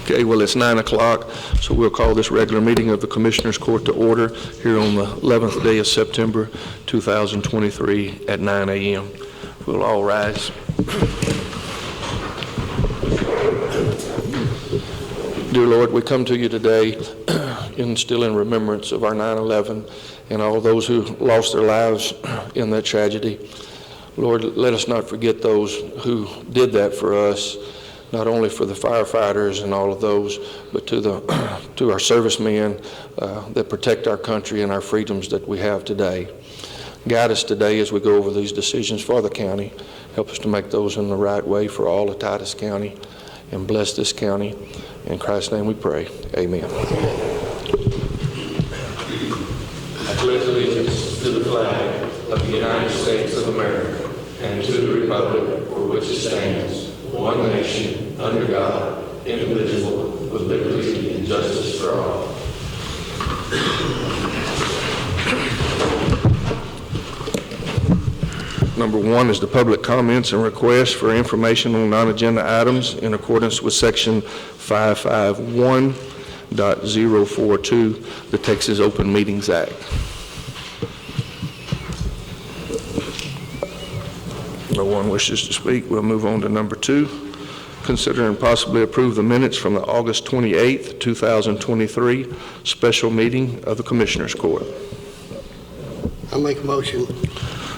Okay, well, it's 9 o'clock, so we'll call this regular meeting of the Commissioners Court to order here on the 11th day of September 2023 at 9 a.m. We'll all rise. Dear Lord, we come to you today still in remembrance of our 9/11 and all those who lost their lives in that tragedy. Lord, let us not forget those who did that for us, not only for the firefighters and all of those, but to our servicemen that protect our country and our freedoms that we have today. Guide us today as we go over these decisions for the county. Help us to make those in the right way for all of Titus County, and bless this county. In Christ's name we pray. Amen. I pledge allegiance to the flag of the United States of America and to the republic for which it stands, one nation, under God, indivisible, with liberty and justice for all. Number one is the public comments and requests for information on non-agenda items in accordance with Section 551.042, the Texas Open Meetings Act. No one wishes to speak. We'll move on to number two. Consider and possibly approve the minutes from the August 28th, 2023 special meeting of the Commissioners Court. I'll make a motion.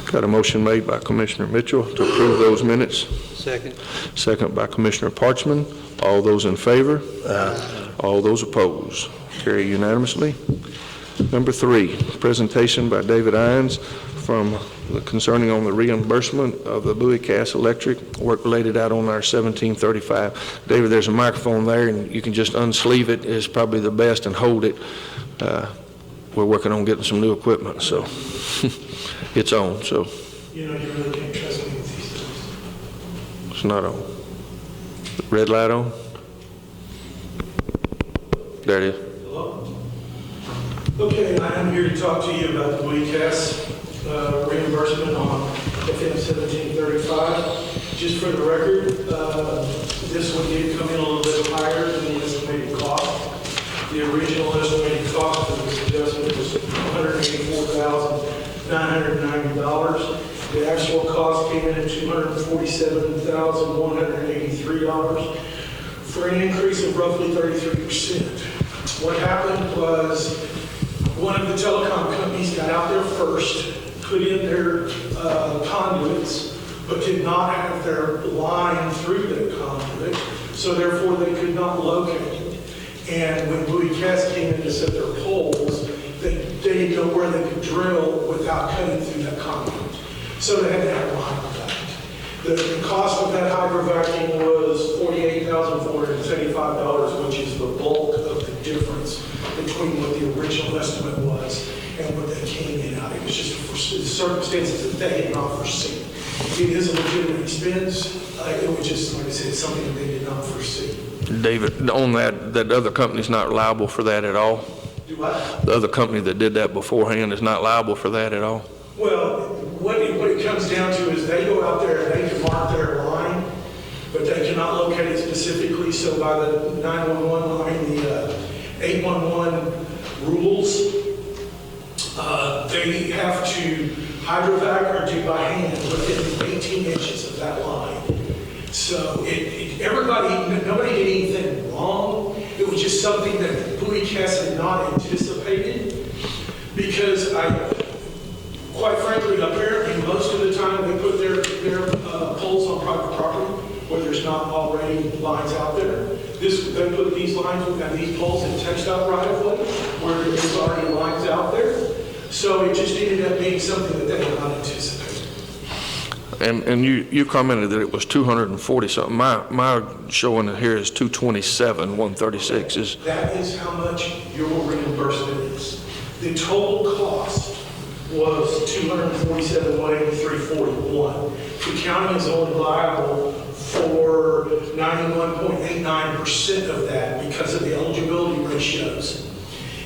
Got a motion made by Commissioner Mitchell to approve those minutes. Second. Second by Commissioner Parchman. All those in favor? Aye. All those opposed? Carry unanimously. Number three, presentation by David Ivins concerning on the reimbursement of the Bowie-Cass electric work related out on our 1735. David, there's a microphone there, and you can just unsleeve it. It's probably the best, and hold it. We're working on getting some new equipment, so it's on. So you really can't trust me with these things. It's not on. Red light on. There it is. Hello. Okay, I am here to talk to you about the Bowie-Cass reimbursement on FM 1735. Just for the record, this one did come in a little bit higher than the estimated cost. The original estimated cost of this adjustment was $184,990. The actual cost came in at $247,183 for an increase of roughly 33%. What happened was one of the telecom companies got out there first, put in their conduits, but did not have their line through that conduit, so therefore they could not locate it. And when Bowie-Cass came in to set their poles, they didn't know where they could drill without cutting through that conduit. So they had to have a hydrovac. The cost of that hydrovacing was $48,475, which is the bulk of the difference between what the original estimate was and what they came in out. It was just for circumstances that they had not foreseen. It is a legitimate expense. It was just, like I said, something that they did not foresee. David, on that other company's not liable for that at all? Do what? The other company that did that beforehand is not liable for that at all? Well, what it comes down to is they go out there and they can mark their line, but they cannot locate it specifically. So by the 911 line, the 811 rules, they have to hydrovac or do by hand within 18 inches of that line. So nobody did anything wrong. It was just something that Bowie-Cass had not anticipated, because quite frankly, apparently most of the time they put their poles on private property where there's not already lines out there. They put these lines and these poles in textile right of way where there's already lines out there. So it just ended up being something that they had not anticipated. And you commented that it was 240 something. My showing it here is 227, 136. That is how much your reimbursement is. The total cost was $247,183.41. The county is only liable for 91.89% of that because of the eligibility ratios.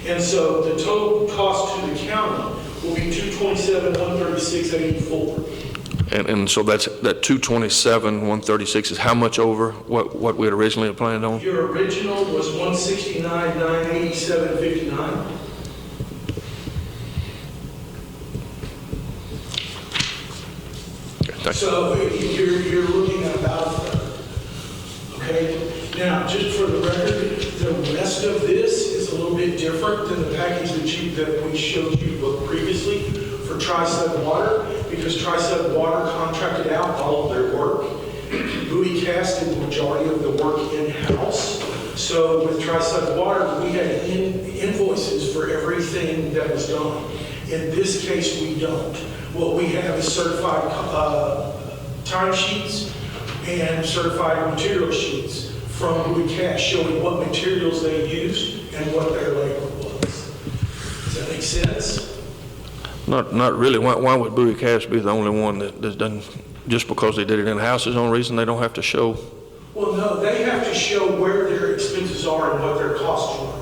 And so the total cost to the county will be $227,136.84. And so that's, that 227, 136 is how much over what we had originally planned on? Your original was 169,987.59. So you're looking at about a third. Okay? Now, just for the record, the rest of this is a little bit different than the package that we showed you previously for Tri-Sub Water, because Tri-Sub Water contracted out all of their work. Bowie-Cass did the majority of the work in-house. So with Tri-Sub Water, we had invoices for everything that was done. In this case, we don't. What we have is certified timesheets and certified material sheets from Bowie-Cass showing what materials they used and what their labor was. Does that make sense? Not really. Why would Bowie-Cass be the only one that doesn't, just because they did it in-house is the only reason they don't have to show? Well, no, they have to show where their expenses are and what their costs are.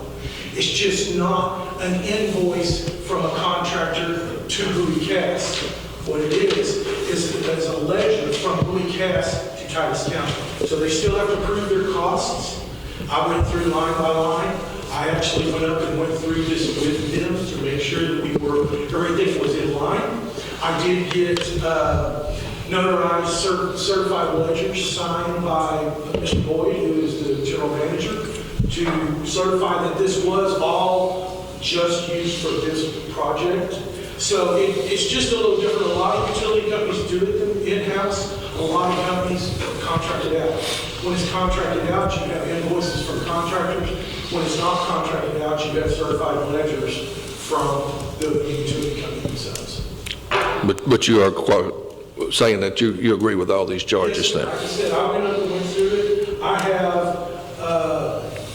It's just not an invoice from a contractor to Bowie-Cass. What it is a ledger from Bowie-Cass to Titus County. So they still have to prove their costs. I went through line by line. I actually went up and went through this with them to make sure that everything was in line. I did get notarized certified ledgers signed by Mr. Boyd, who is the general manager, to certify that this was all just used for this project. So it's just a little different. A lot of utility companies do it in-house. A lot of companies contract it out. When it's contracted out, you have invoices from contractors. When it's not contracted out, you have certified ledgers from the utility company themselves. But you are saying that you agree with all these charges then? Like I said, I went up and went through it. I have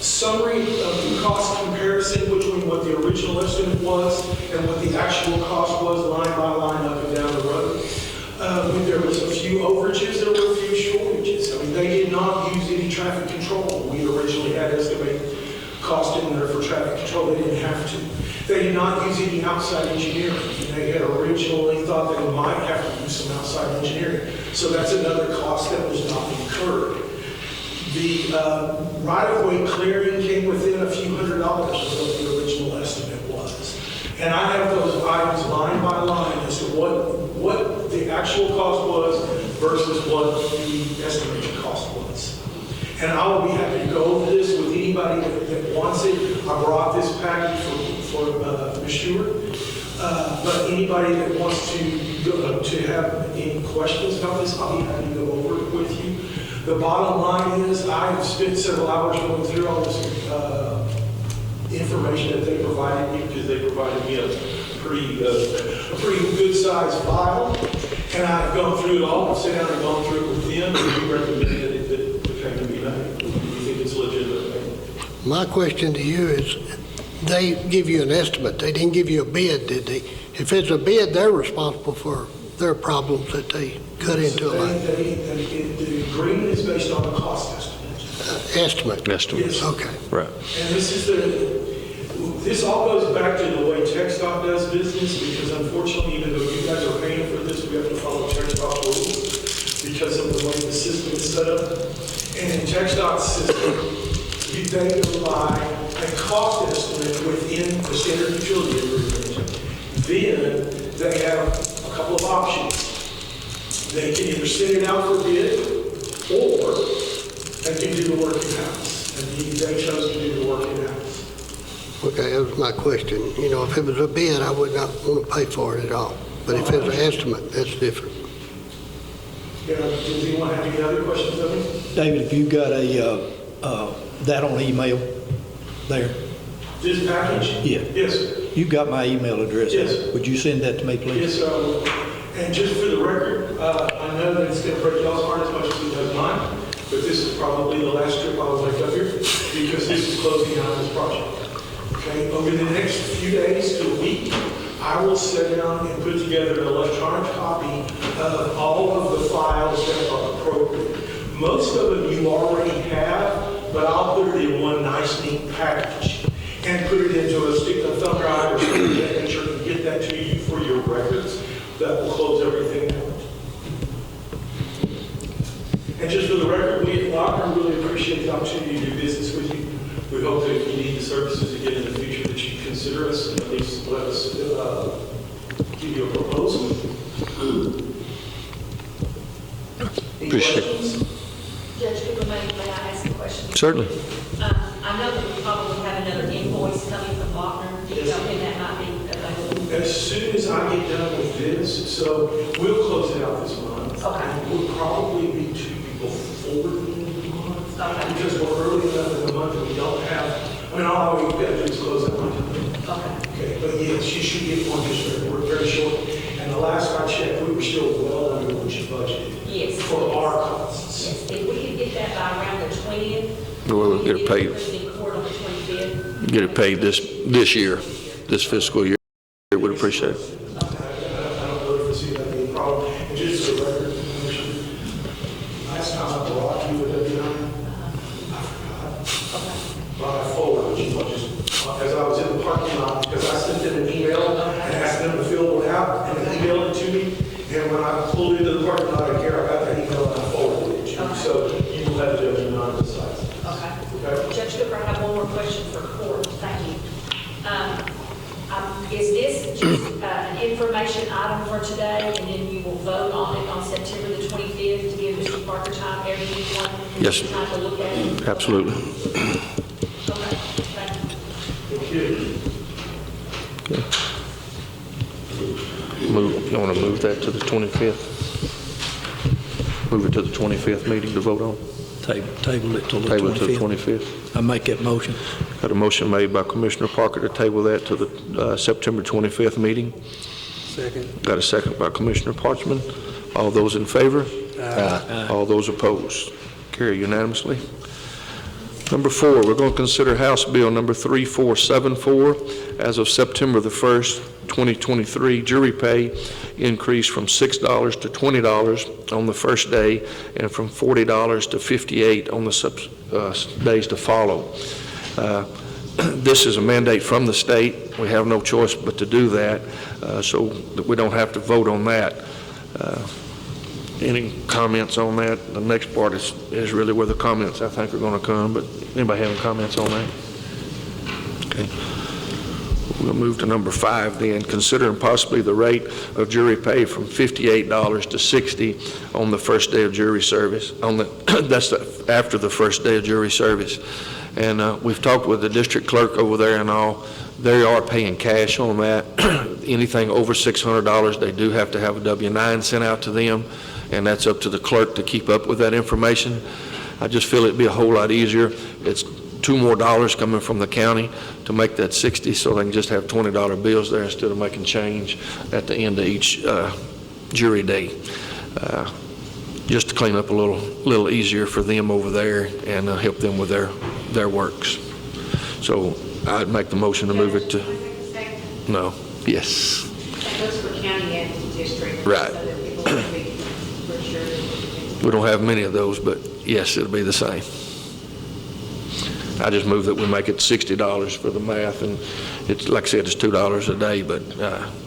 summary of the cost comparison between what the original estimate was and what the actual cost was line by line up and down the road. There was a few overages, there were a few shortages. I mean, they did not use any traffic control. We originally had estimated cost in there for traffic control. They didn't have to. They did not use any outside engineering. They had originally thought they might have to use some outside engineering. So that's another cost that was not incurred. The right-of-way clearing came within a few $100s of what the original estimate was. And I have those items line by line as to what the actual cost was versus what the estimated cost was. And I will be happy to go over this with anybody that wants it. I brought this package for Ms. Stewart. But anybody that wants to have any questions about this, I'll be happy to go over it with you. The bottom line is I have spent several hours going through all this information that they provided me, because they provided me a pretty good sized file. And I've gone through it all. I've sat down and gone through it with them. And we recommend that the payment be made. Do you think it's legitimate? My question to you is, they give you an estimate. They didn't give you a bid, did they? If it's a bid, they're responsible for their problems that they cut into a line. The agreement is based on a cost estimate. Estimate. Yes. Okay. Right. And this all goes back to the way TxDOT does business, because unfortunately, even though you guys are paying for this, we have to follow TxDOT rules because of the way the system is set up. And in TxDOT's system, they go by a cost estimate within the standard utility agreement. Then they have a couple of options. They can either send it out for bid, or they can do the work in-house. And they chose to do the work in-house. Okay, that was my question. You know, if it was a bid, I would not want to pay for it at all. But if it's an estimate, that's different. Does anyone have any other questions of me? David, if you got that on email there? This package? Yeah. Yes. You got my email address. Yes. Would you send that to me, please? Yes, and just for the record, I know that it's going to break y'all's heart as much as it does mine, but this is probably the last trip I'll make up here, because this is closing out this project. Okay, over the next few days to a week, I will sit down and put together an electronic copy of all of the files that are appropriate. Most of them you already have, but I'll put it in one nice, neat package and put it into a thumb drive or something that can get that to you for your records. That will close everything out. And just for the record, we at Lochner really appreciate the opportunity to do business with you. We hope that if you need the services again in the future, that you consider us and at least let us give you a proposal. Any Appreciate it. questions? Judge Cooper, may I ask a question? Certainly. I know that we probably have another invoice coming from Lochner. Do you know when that might be available? As soon as I get done with this, so we'll close it out this month. Okay. And we'll probably be 2 people forward in the month. Okay. Because we're early enough in the month that we don't have, I mean, all we've got to do is close that month. Okay. Okay, but yes, you should get one just we're very short. And the last I checked, we were still well under what you budgeted. Yes. For our costs. Yes, if we could get that by around the 20th. We'll get it paid. In court on the 25th. Get it paid this year, this fiscal year. Would appreciate it. I don't really foresee that being a problem. And just for the record, Commissioner, last time I brought you a W-9, I forgot. But I forwarded you, as I was in the parking lot, because I sent them an email and asked them to fill it out and they emailed it to me. And when I pulled into the parking lot, I got that email and I forwarded it to you. Okay. So you will have a W-9 on the side. Okay. Judge Cooper, I have one more question for court. Thank you. Is this just an information item for today, and then you will vote on it on September the 25th to give Mr. Parker time, everyone? Yes. Time to look at it? Absolutely. Okay, thank you. You want to move that to the 25th? Move it to the 25th meeting to vote on? Table it till the 25th. Table it to the 25th. I make that motion. Got a motion made by Commissioner Parker to table that to the September 25th meeting. Second. Got a second by Commissioner Parchman. All those in favor? Aye. All those opposed? Carry unanimously. Number 4, we're going to consider House Bill number 3474. As of September the 1st, 2023, jury pay increased from $6 to $20 on the first day and from $40 to $58 on the days to follow. This is a mandate from the state. We have no choice but to do that, so that we don't have to vote on that. Any comments on that? The next part is really where the comments I think are going to come, but anybody having comments on that? Okay. We'll move to number 5 then. Considering possibly the rate of jury pay from $58 to $60 on the first day of jury service. That's after the first day of jury service. And we've talked with the district clerk over there and all. They are paying cash on that. Anything over $600, they do have to have a W-9 sent out to them, and that's up to the clerk to keep up with that information. I just feel it'd be a whole lot easier. It's $2 more coming from the county to make that 60, so they can just have $20 bills there instead of making change at the end of each jury day. Just to clean up a little easier for them over there and help them with their works. So I'd make the motion to move it to. No. Yes. That goes for county and district. Right. So that people can be for sure. We don't have many of those, but yes, it'll be the same. I just move that we make it $60 for the math, and it's like I said, it's $2 a day, but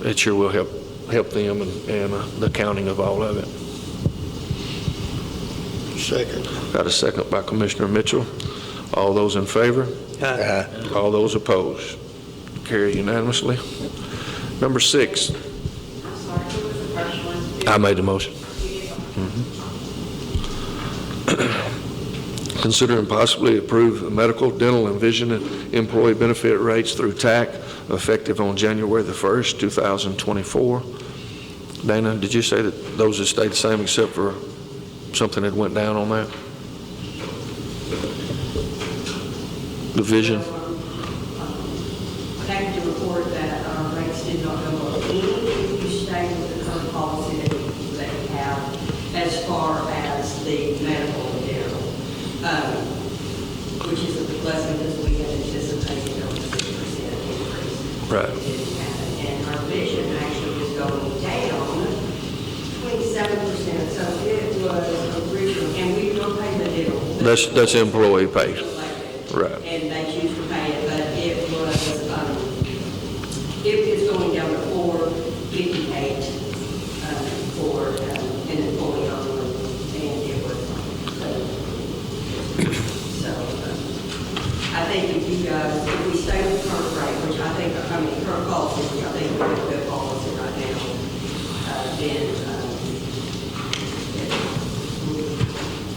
it sure will help them and the counting of all of it. Second. Got a second by Commissioner Mitchell. All those in favor? Aye. All those opposed? Carry unanimously. Number 6. I'm sorry, who was the first one? I made the motion. Consider and possibly approve medical, dental, and vision and employee benefit rates through TAC effective on January the 1st, 2024. Dana, did you say that those have stayed the same except for something that went down on that? The vision? I'm happy to report that our rates did not go up any if you stay with the current policy that we have as far as the medical and dental, which is a blessing because we had anticipated a 6% increase. Right. It didn't happen. And our vision actually is going down 27%. So it was originally, and we don't pay the dental. That's employee pay. Right. And they choose to pay it, but it was, it's going down to $458 for an employee only, and it was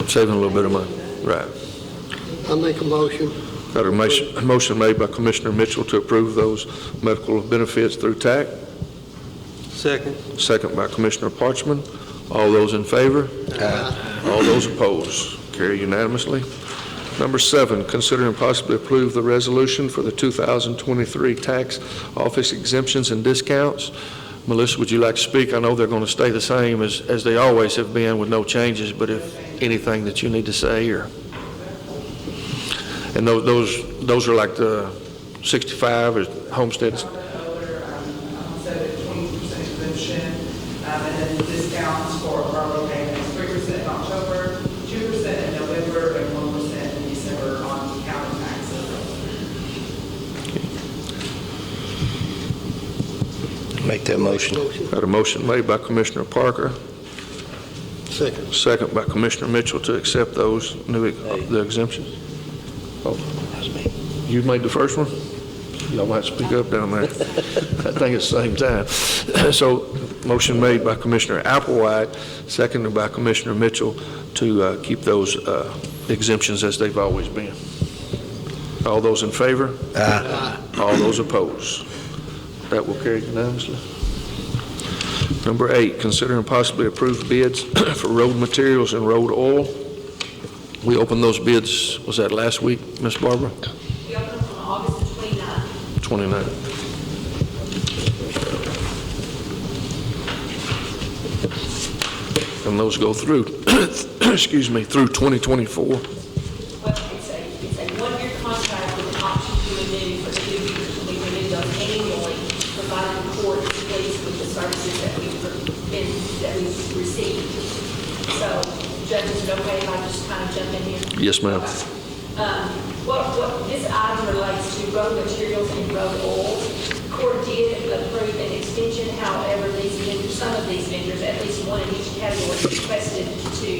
saving a little bit of money. Right. I make a motion. Got a motion made by Commissioner Mitchell to approve those medical benefits through TAC. Second. Second by Commissioner Parchman. All those in favor? All those opposed? Carry unanimously. Number 7, consider and possibly approve the resolution for the 2023 tax office exemptions and discounts. Melissa, would you like to speak? I know they're going to stay the same as they always have been with no changes, but if anything that you need to say, or and those are like the 65 or homesteads. Said at 20% exemption, and then discounts for railroad payments, 3% in October, 2% in November, and 1% in December on county taxes. Make that motion. Got a motion made by Commissioner Parker, Second. second by Commissioner Mitchell to accept those the exemptions. Oh, That's me. you made the first one? Y'all might speak up down there. I think it's the same time. So, motion made by Commissioner Applewhite, seconded by Commissioner Mitchell to keep those exemptions as they've always been. All those in favor? Aye. All those opposed? That will carry unanimously. Number 8, consider and possibly approve bids for road materials and road oil. We opened those bids, was that last week, Ms. Barbara? We opened them on August the 29th. 29. And those go through, excuse me, through 2024. Well, it's a one-year contract with an option to renew for 2 years. We renew those annually, provided the court is pleased with the services that we've received. So, Judge, is it okay if I just kind of jump in here? Yes, ma'am. What this item relates to road materials and road oils. Court did approve an extension, however, some of these vendors, at least one in each category, requested to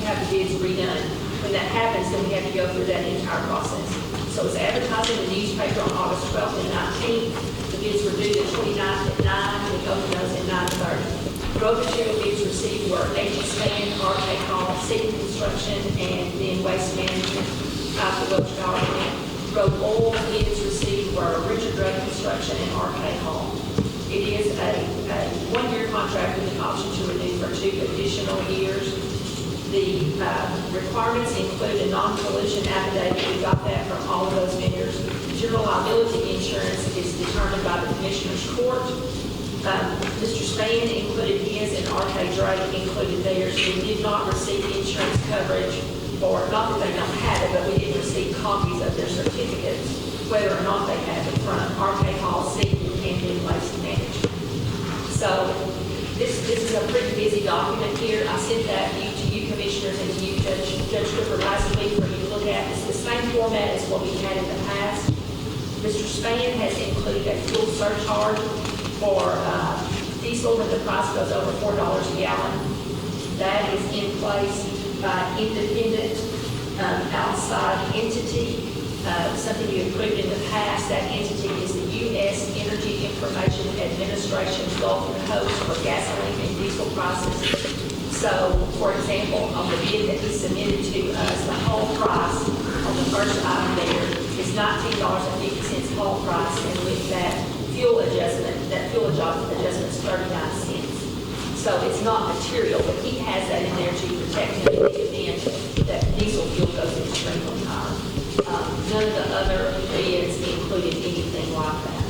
have the bids redone. When that happens, then we have to go through that entire process. So it's advertised in the newspaper on August 12th and 19th. The bids were due the 29th at 9, we opened those at 9:30. Road material bids received were Span, RK Hall, City Construction, and then Waste Management out of the Welch Power Plant. Road oil bids received were Richard Drug Construction and RK Hall. It is a one-year contract with an option to renew for 2 additional years. The requirements include a non-collision affidavit. We got that from all of those vendors. General liability insurance is determined by the Commissioner's Court. Mr. Span included his and RK Drake included theirs. We did not receive insurance coverage, or not that they don't have it, but we did receive copies of their certificates, whether or not they have it from RK Hall, City, and then Waste Management. So this is a pretty busy document here. I sent that to you commissioners and to you, Judge Cooper, last week for you to look at. It's the same format as what we've had in the past. Mr. Span has included a fuel surcharge for diesel when the price goes over $4 a gallon. That is in place by independent outside entity, something you approved in the past. That entity is the U.S. Energy Information Administration Lochner host for gasoline and diesel prices. So, for example, on the bid that he submitted to us, the whole price on the first item there is $19.50 whole price, and with that fuel adjustment is 39 cents. So it's not material, but he has that in there to protect him in the event that diesel fuel goes extremely high. None of the other bids included anything like that.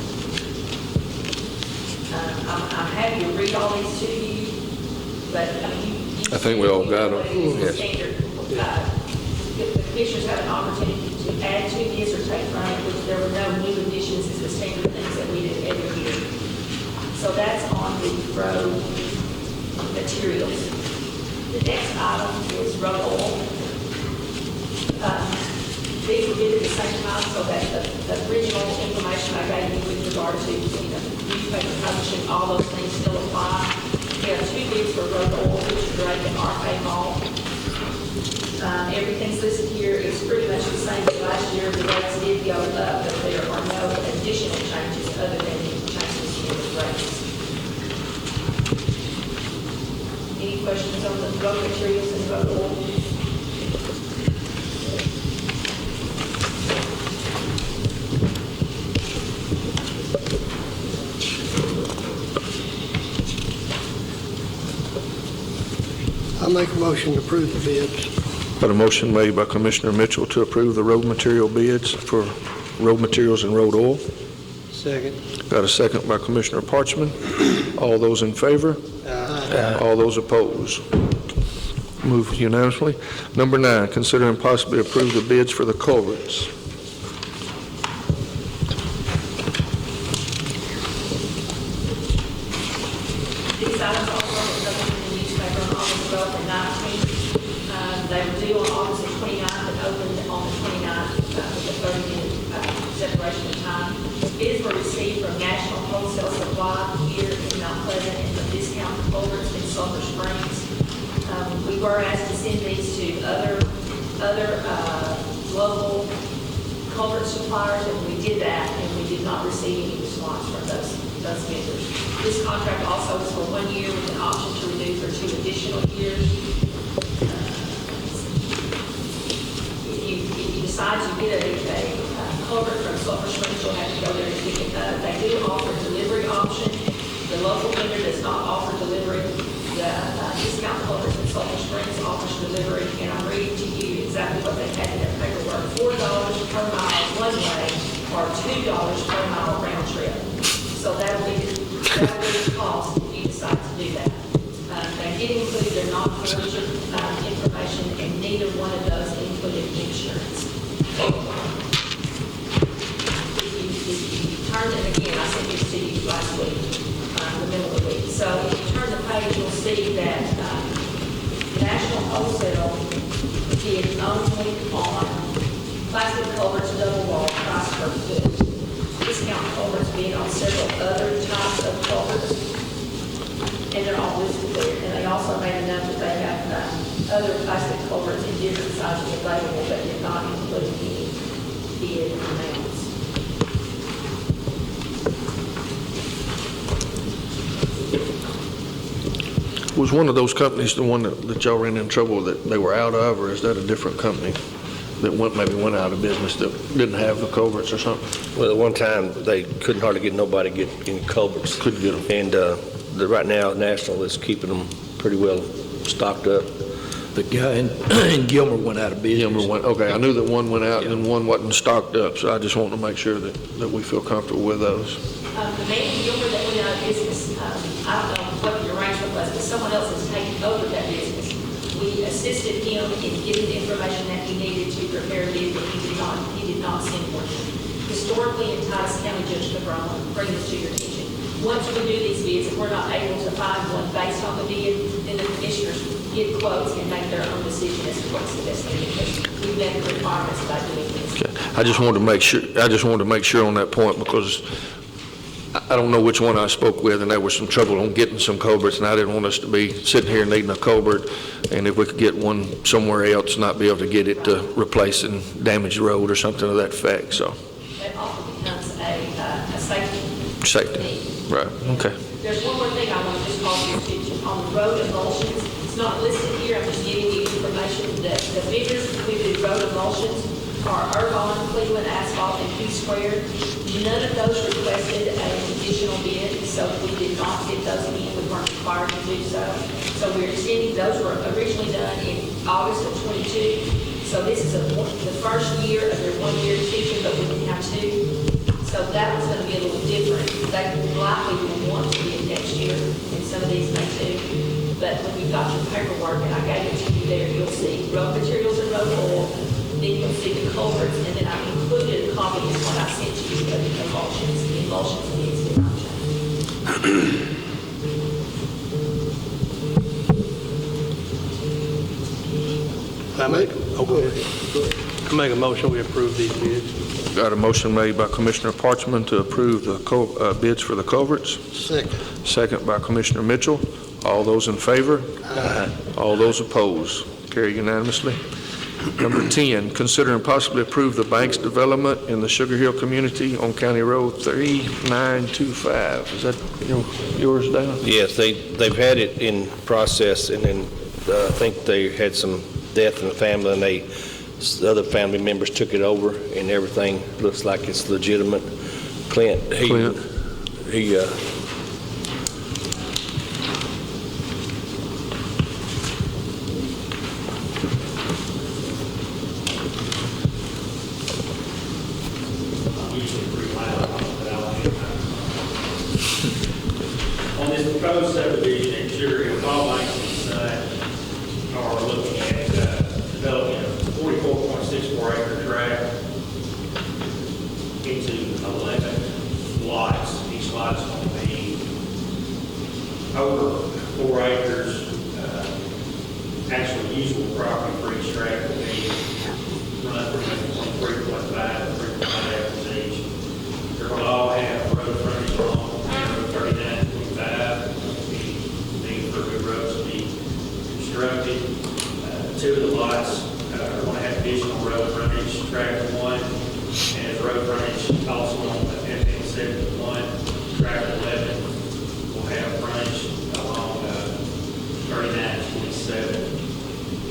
I'm happy to read all these to you, but I mean, I think we all got them. Yes. Standard. The commissioners have an opportunity to add to this or take from it, which there were no new additions. It's the standard things that we do every year. So that's on the road materials. The next item is road oil. These were given at the same time, so that the original information I gave you with regard to newspaper publishing, all those things still apply. We have 2 bids for road oil, Richard Drake and RK Hall. Everything's listed here is pretty much the same as last year. The rates did go up, but there are no additional changes other than the changes in the rates. Any questions on the road materials and road oil? Make a motion to approve the bids. Got a motion made by Commissioner Mitchell to approve the road material bids for road materials and road oil. Second. Got a second by Commissioner Parchman. All those in favor? All those opposed? Move unanimously. Number 9, consider and possibly approve the bids for the culverts. These items also were in the newspaper on August 12th and 19th. They were due on August the 29th and opened on the 29th with a 30-minute separation of time. Bids were received from National Wholesale Supply here in Mount Pleasant and from Discount Culverts in Sulphur Springs. We were asked to send these to other local culvert suppliers, and we did that, and we did not receive any response from those vendors. This contract also is for 1 year with an option to renew for 2 additional years. If you decide to get a culvert from Sulphur Springs, you'll have to go there and pick it up. They do offer a delivery option. The local vendor does not offer delivery. The Discount Culverts in Sulphur Springs offers delivery, and I'm reading to you exactly what they had in their paperwork. $4 per mile one way, or $2 per mile round trip. So that'll be the cost if you decide to do that. They did include their non-collision information, and neither one of those included insurance. If you turn it again, I sent this to you last week, the middle of the week. So if you turn the page, you'll see that National Wholesale did only on plastic culverts, double wall, price per foot. Discount culverts bid on several other types of culverts, and they're all listed there. And they also made a note that they have other plastic culverts in different sizes available, but did not include any bid amounts. Was one of those companies the one that y'all ran in trouble that they were out of, or is that a different company that maybe went out of business that didn't have the culverts or something? Well, at one time, they couldn't hardly get nobody to get any culverts. Couldn't get them. And right now, National is keeping them pretty well stocked up. The guy in Gilmer went out of business. Okay, I knew that one went out and one wasn't stocked up, so I just want to make sure that we feel comfortable with those. The man in Gilmer that went out of business, I don't know what the arrangement was, but someone else has taken over that business. We assisted him in getting the information that he needed to prepare a bid, but he did not send one. Historically, in Titus County, Judge Cabral, bring this to your attention. Once we do these bids, if we're not able to find one based on the bid, then the commissioners get quotes and make their own decision as to what's the best thing, because we've met the requirements about doing this. Okay. I just wanted to make sure on that point, because I don't know which one I spoke with, and there was some trouble on getting some culverts, and I didn't want us to be sitting here needing a culvert, and if we could get one somewhere else, not be able to get it to replace a damaged road or something to that effect. So That also becomes a safety, need. right? Okay. There's one more thing I want to just call your attention on the road emulsions. It's not listed here, I'm just giving you information that the bidders who do road emulsions are Irvine, Cleveland Asphalt, and P Squared. None of those requested an additional bid, so we did not get those in. We weren't required to do so. So we're extending, those were originally done in August of 22. So this is the first year of their 1 year extension, but we didn't have 2. So that one's going to be a little different. They likely will want to be in next year, and some of these may too. But when you've got your paperwork, and I gave it to you there, you'll see road materials and road oil, then you'll see the culverts, and then I included a copy of what I sent to you of the emulsions. The emulsions needs to not change. I make a motion, we approve these bids. Got a motion made by Commissioner Parchman to approve the bids for the culverts. Second. Second by Commissioner Mitchell. All those in favor? All those opposed? Carry unanimously. Number 10, consider and possibly approve the bank's development in the Sugar Hill community on County Road 3925. Is that yours, Dan? Yes, they've had it in process, and then I think they had some death in the family, and the other family members took it over, and everything looks like it's legitimate. Clint. track will be run from 3.5 to 3.5 acres each. They're going to all have road frontage along Road 39 and 25. These for good roads to be constructed. Two of the lots are going to have additional road frontage, track 1, and road frontage also on FM 71, track 11 will have frontage along 3927.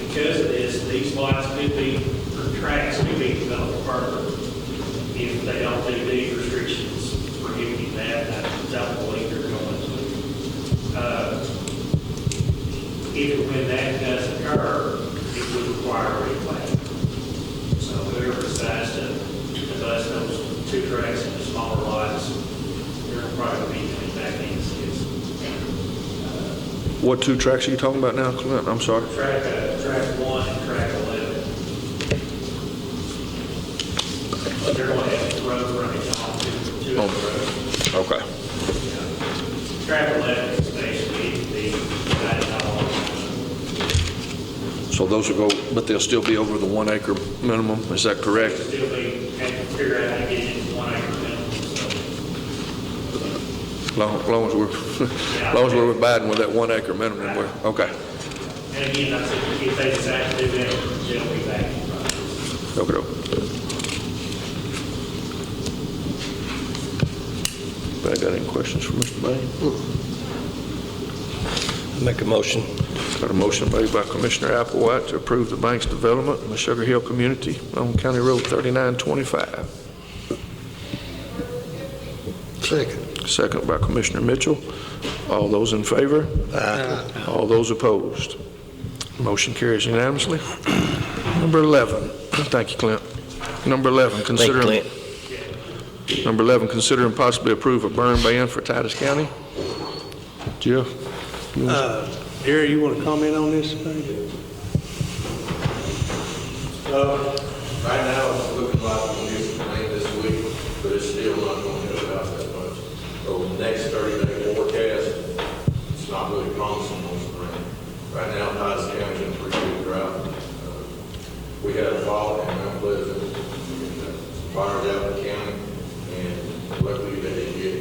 Because of this, these lots could be, or tracks could be developed further if they don't do deed restrictions prohibiting that. I don't believe they're going to. If and when that does occur, it would require a replat. So whoever decides to bust those two tracks into smaller lots, they're probably be coming back in this. What two tracks are you talking about now, Clint? I'm sorry. Track 1 and track 11. They're going to have road frontage on two of the roads. Okay. Track 11 is basically the divided all. So those will go, but they'll still be over the 1 acre minimum, is that correct? Still be, have to figure out how to get it into 1 acre minimum, so. Long as we're abiding with that 1 acre minimum, we're, okay. And again, I said, if they decide to do that, they'll be back in process. Okay. Anybody got any questions for Mr. Bain? Make a motion. Got a motion made by Commissioner Applewhite to approve the bank's development in the Sugar Hill community on County Road 3925. Second. Second by Commissioner Mitchell. All those in favor? Aye. All those opposed? Motion carries unanimously. Number 11. Thank you, Clint. Number 11, considering possibly approve a burn ban for Titus County. Jeff? Jerry, you want to comment on this thing? Right now, it's looking like we're going to get some rain this week, but it's still not going to help out that much. Over the next 30-day forecast, it's not really promising on some rain. Right now, Titus County's in a pretty good drought. We had a fall in Mount Pleasant, fires out in the county, and luckily they didn't get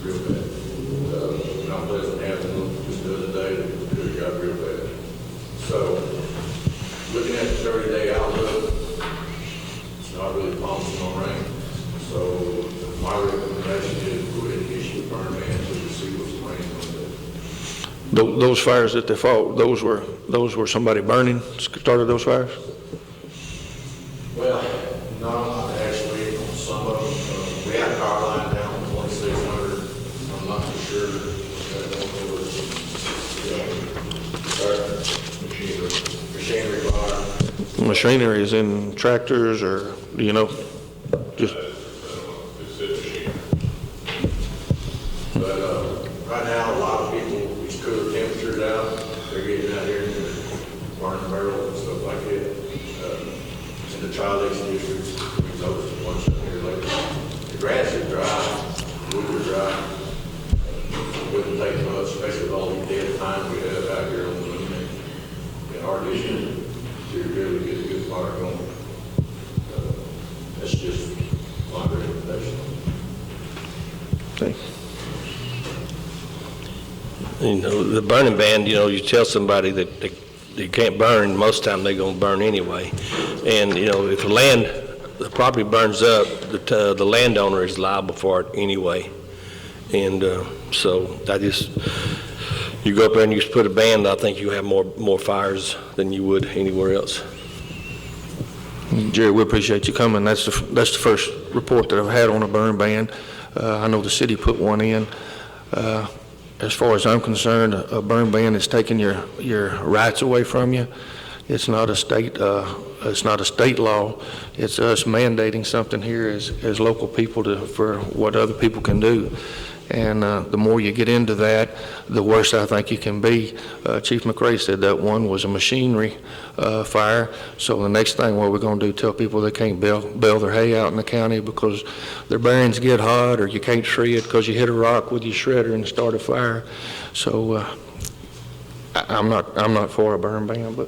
real bad. Mount Pleasant happened just the other day, it got real bad. So, looking at the 30-day outlook, it's not really promising on rain. So, my recommendation is go ahead and issue a burn ban until you see what's raining on that. Those fires that they fought, those were somebody burning, started those fires? Well, no, actually, on some of them, we had a power line down to 2600. I'm not too sure that was machinery fire. Machinery is in tractors or, do you know? Just. But right now, a lot of people, these cooler temperatures out, they're getting out here and burning barrels and stuff like that. In the child age district, we noticed a bunch up here lately. The grass is dry, the wood is dry. Wouldn't take much, especially with all the dead time we have out here on the moon in our district to really get a good fire going. That's just my recommendation. Okay. You know, the burning ban, you know, you tell somebody that they can't burn, most of the time they're going to burn anyway. And, you know, if the property burns up, the landowner is liable for it anyway. And so you go up there and you put a ban, I think you have more fires than you would anywhere else. Jerry, we appreciate you coming. That's the first report that I've had on a burn ban. I know the city put one in. As far as I'm concerned, a burn ban is taking your rights away from you. It's not a state law. It's us mandating something here as local people for what other people can do. And the more you get into that, the worse I think you can be. Chief McRae said that one was a machinery fire. So the next thing what we're going to do, tell people they can't bale their hay out in the county because their bearings get hot, or you can't shred because you hit a rock with your shredder and start a fire. So I'm not for a burn ban, but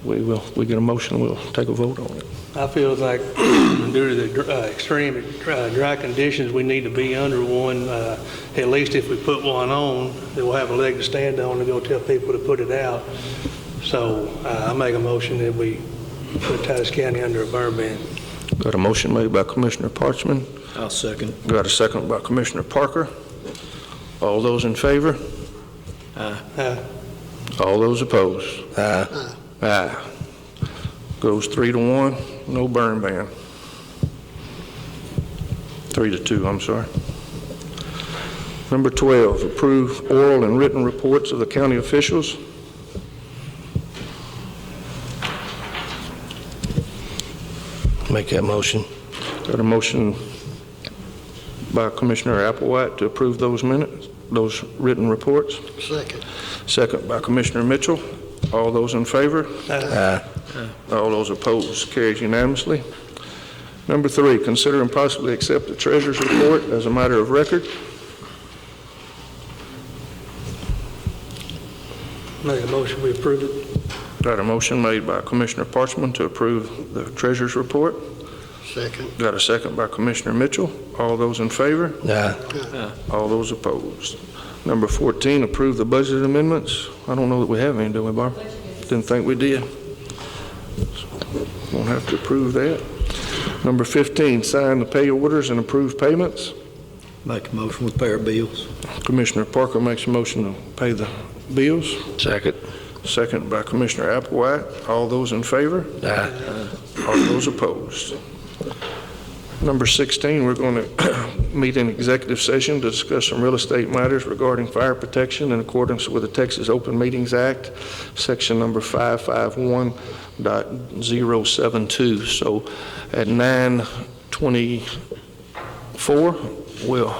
we get a motion, we'll take a vote on it. I feel like due to the extreme dry conditions, we need to be under one. At least if we put one on, then we'll have a leg to stand on to go tell people to put it out. So I make a motion that we put Titus County under a burn ban. Got a motion made by Commissioner Parchman. I'll second. Got a second by Commissioner Parker. All those in favor? All those opposed? Aye. Goes 3-1, no burn ban. 3-2, I'm sorry. Number 12, approve oral and written reports of the county officials. Make that motion. Got a motion by Commissioner Applewhite to approve those minutes, those written reports. Second. Second by Commissioner Mitchell. All those in favor? Aye. All those opposed? Carries unanimously. Number 3, consider and possibly accept the treasurer's report as a matter of record. Make a motion, we approve it. Got a motion made by Commissioner Parchman to approve the treasurer's report. Second. Got a second by Commissioner Mitchell. All those in favor? Aye. All those opposed? Number 14, approve the budget amendments. I don't know that we have any, do we, Barb? Didn't think we did. Won't have to approve that. Number 15, sign the pay orders and approve payments. Make a motion with pair of bills. Commissioner Parker makes a motion to pay the bills. Second. Second by Commissioner Applewhite. All those in favor? Aye. All those opposed? Number 16, we're going to meet in executive session to discuss some real estate matters regarding fire protection in accordance with the Texas Open Meetings Act, section number 551.072. So at 9:24, we'll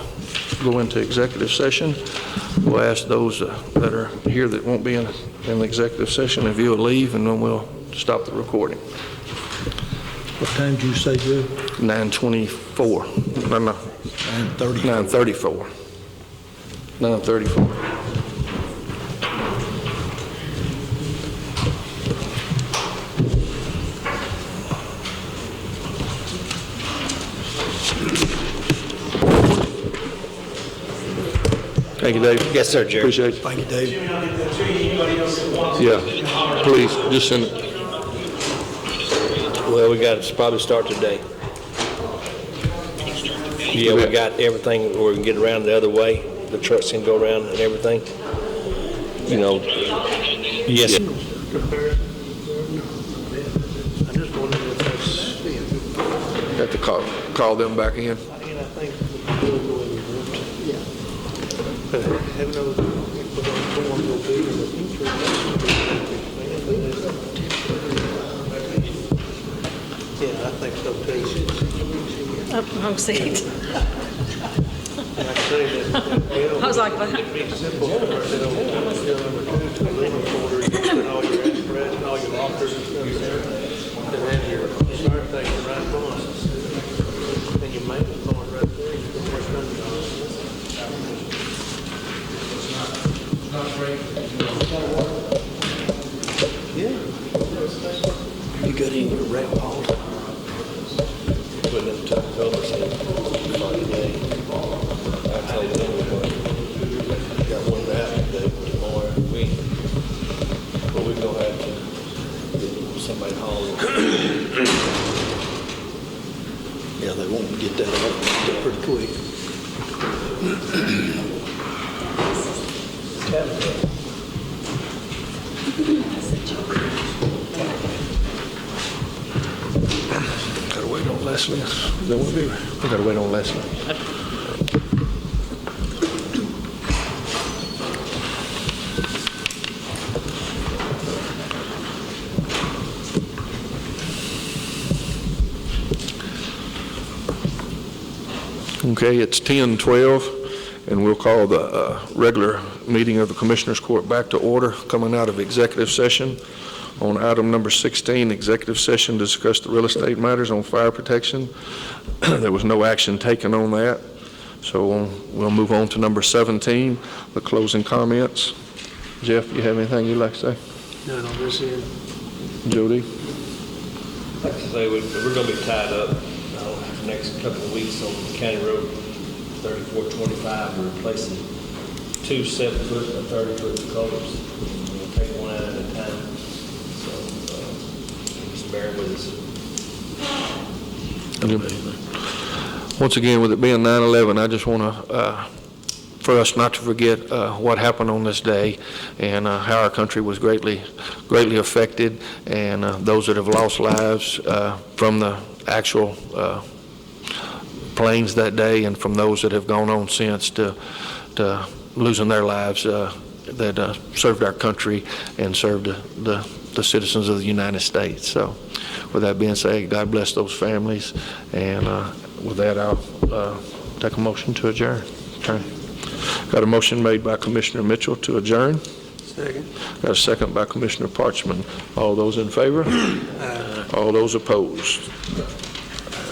go into executive session. We'll ask those that are here that won't be in the executive session if you'll leave, and then we'll stop the recording. What time did you say, Joe? 9:24. No. 9:30. 9:34. 9:34. Thank you, Dave. Yes, sir, Jerry. Appreciate it. Thank you, Dave. Jimmy, I'll get that to you. Anybody else that wants it? Yeah, please, just send it. Well, we got to probably start today. Yeah, we got everything where we can get around the other way. The trucks can go around and everything. You know, yes. I just wondered if that's, Have to call them back in. I think we'll go in the room. Yeah. But heaven knows if we're going to go big in the future. Yeah, I think so too. Wrong seat. And I say that I was like, what? it'd be simple for us to go number 2 to the living quarters, and put all your apparatus and all your lockers and stuff there. And then your fire station right on. And your maintenance on right there. You can work on it. You got any of your rap balls? Put them top covers in Friday. I told them got one out today, tomorrow. But we're going to have to get somebody hauling. Yeah, they won't get that out pretty quick. Gotta wait on Leslie. That would be. We gotta wait on Leslie. Okay, it's 10:12, and we'll call the regular meeting of the Commissioners Court back to order, coming out of executive session. On item number 16, executive session to discuss the real estate matters on fire protection. There was no action taken on that, so we'll move on to number 17, the closing comments. Jeff, you have anything you'd like to say? No, this is. Jody? Like I say, we're going to be tied up the next couple of weeks on County Road 3425. We're replacing 2 7-foot and 30-foot culverts. We'll take one out at a time. So just bear with us. Once again, with it being 9/11, I just want to, for us not to forget what happened on this day and how our country was greatly affected, and those that have lost lives from the actual planes that day, and from those that have gone on since to losing their lives that served our country and served the citizens of the United States. So with that being said, God bless those families, and with that, I'll take a motion to adjourn. Got a motion made by Commissioner Mitchell to adjourn. Second. Got a second by Commissioner Parchman. All those in favor? All those opposed?